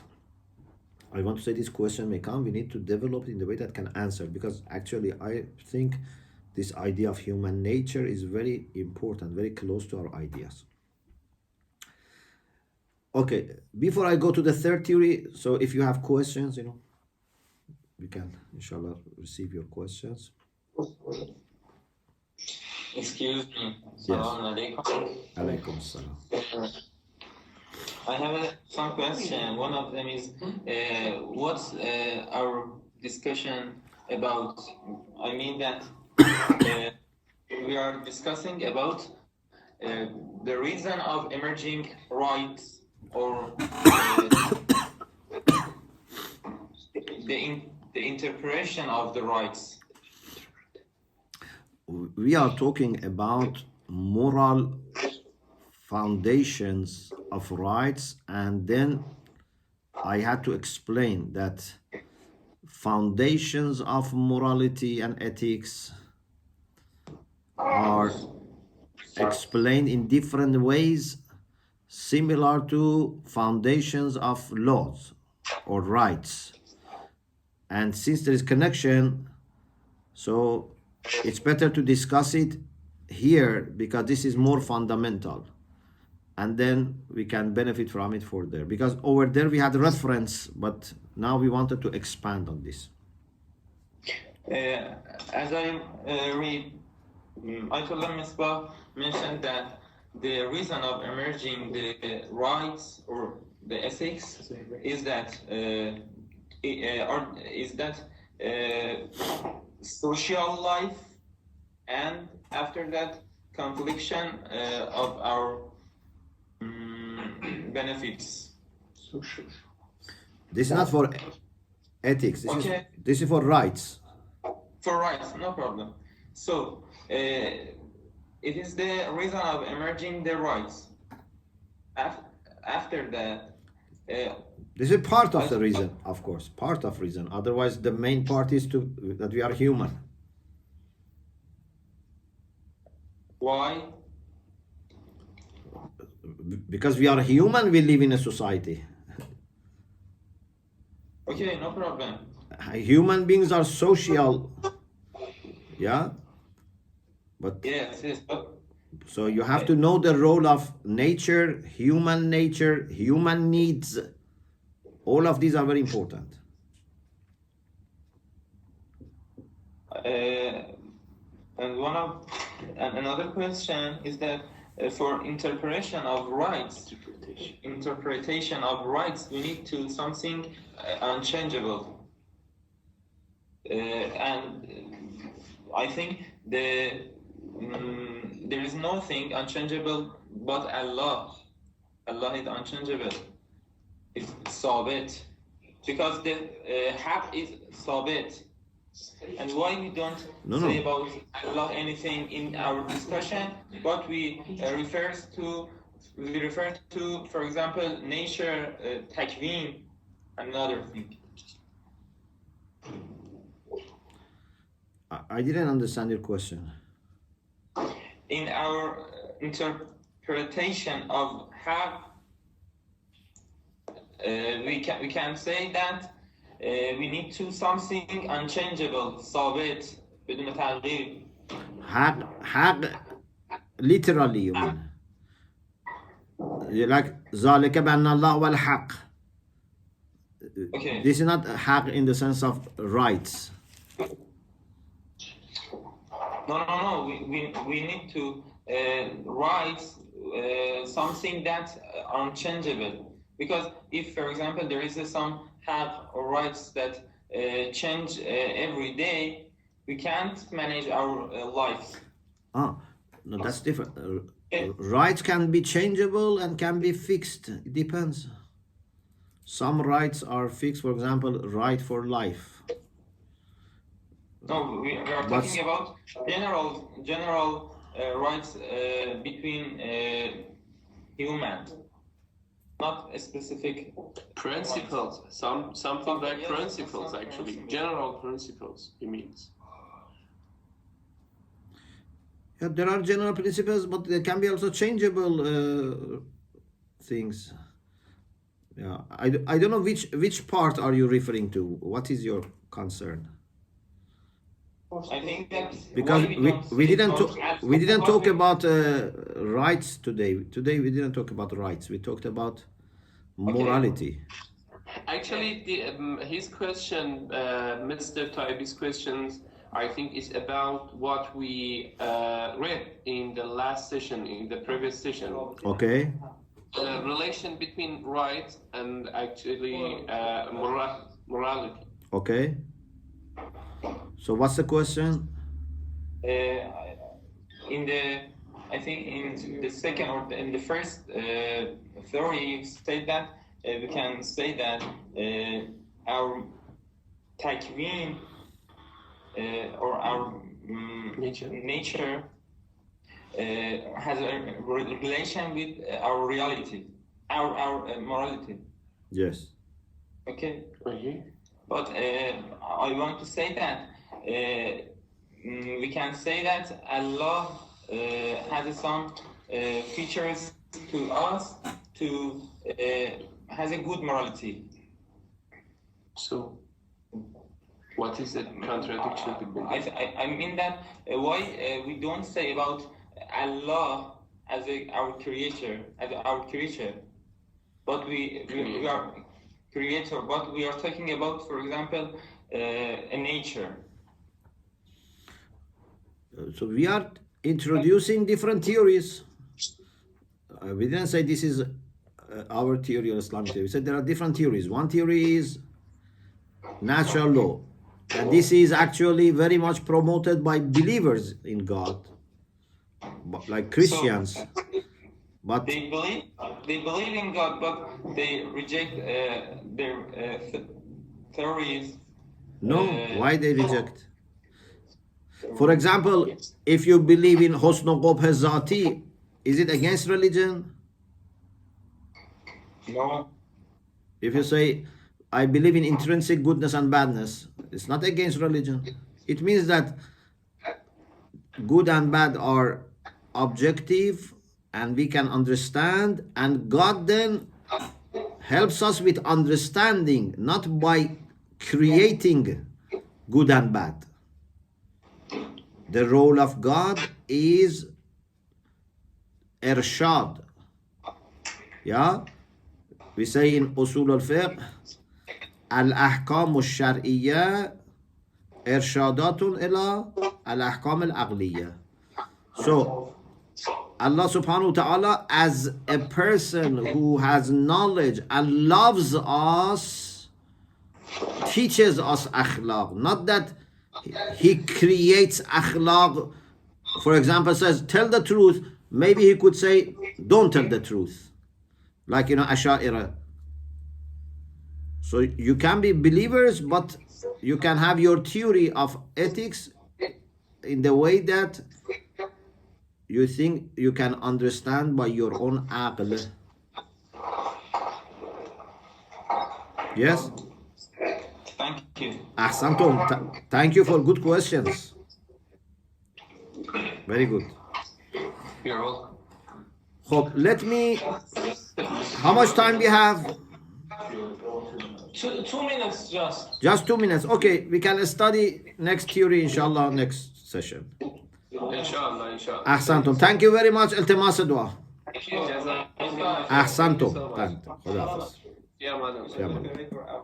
I want to say this question may come. We need to develop it in the way that can answer, because actually I think this idea of human nature is very important, very close to our ideas. Okay, before I go to the third theory, so if you have questions, you know, we can, inshallah, receive your questions. Excuse me. Yes. Assalamu alaikum. Alaikum salam. I have some question. One of them is, what's our discussion about? I mean that we are discussing about the reason of emerging rights, or the interpretation of the rights. We are talking about moral foundations of rights, and then I had to explain that foundations of morality and ethics are explained in different ways, similar to foundations of laws or rights. And since there is connection, so it's better to discuss it here, because this is more fundamental, and then we can benefit from it for there, because over there we had reference, but now we wanted to expand on this. As I read, Ayatollah Misbah mentioned that the reason of emerging the rights or the ethics is that social life, and after that confliction of our benefits. This is not for ethics. This is for rights. For rights, no problem. So it is the reason of emerging the rights. After that, this is part of the reason, of course, part of reason. Otherwise, the main part is that we are human. Why? Because we are human, we live in a society. Okay, no problem. Human beings are social. Yeah? But yes. so you have to know the role of nature, human needs. All of these are very important. And another question is that for interpretation of rights, we need to something unchangeable. And I think there is nothing unchangeable but Allah. Allah is unchangeable. It's sabit. Because the haq is sabit. And why we don't say about Allah anything in our discussion, but we refer to, for example, nature, takween, another thing. I didn't understand your question. In our interpretation of haq, we can say that we need to something unchangeable, ثابت بدون تغییر. حق literally you mean. Like ذلك بأن الله هو الحق. Okay. This is not حق in the sense of rights. No. We need to write something that's unchangeable. Because if, for example, there is some rights that change every day, we can't manage our lives. No, that's different. Rights can be changeable and can be fixed. It depends. Some rights are fixed, for example, right for life. No, we are talking about general rights between humans. Not a specific principles, something like principles, actually, general principles, he means. Yeah, there are general principles, but there can be also changeable things. Yeah, I don't know which part are you referring to. What is your concern? I think that because we didn't talk about rights today. Today we didn't talk about rights. We talked about morality. Actually, his question, Mr. Taibbi's questions, I think is about what we read in the last session, in the previous session. Okay. The relation between rights and actually morality. Okay. So what's the question? I think in the second or in the first theory, you state that we can say that our takween or our nature has a relation with our reality, our morality. Yes. Okay. Mm-hmm. But I want to say that we can say that Allah has some features to us to has a good morality. So, what is the contradiction between? I mean that why we don't say about Allah as our creator, but we are creator, but we are talking about, for example, a nature. So we are introducing different theories. we didn't say this is our theory or Islamic theory. We said there are different theories. One theory is natural law. And this is actually very much promoted by believers in God, like Christians. But they believe in God, but they reject their theories. no, why they reject? For example, if you believe in husn qubh zati, is it against religion? No. If you say, I believe in intrinsic goodness and badness, it's not against religion. It means that good and bad are objective and we can understand, and God then helps us with understanding, not by creating good and bad. The role of God is irshad. Yeah? We say in Usul al-Fiqh, al-ahkam al-shar'iyya irshadatun ila al-ahkam al-aqliyya. So, Allah subhanahu wa ta'ala, as a person who has knowledge and loves us, teaches us akhlaq. Not that he creates akhlaq. For example, says, tell the truth. Maybe he could say, don't tell the truth. Like, Asha'ira. So you can be believers, but you can have your theory of ethics in the way that you think you can understand by your own aql. Yes? Thank you. Ahsantum. Thank you for good questions. Very good. You're welcome. Hope, let me... How much time we have? 2 minutes just. Just 2 minutes. Okay, we can study next theory, inshallah, next session. Inshallah, inshallah. Ahsantum. Thank you very much. التماس دعاء. Jazakallah. Ahsantum. Thank you. خدا حافظ. Yeah, madam. Yeah, madam.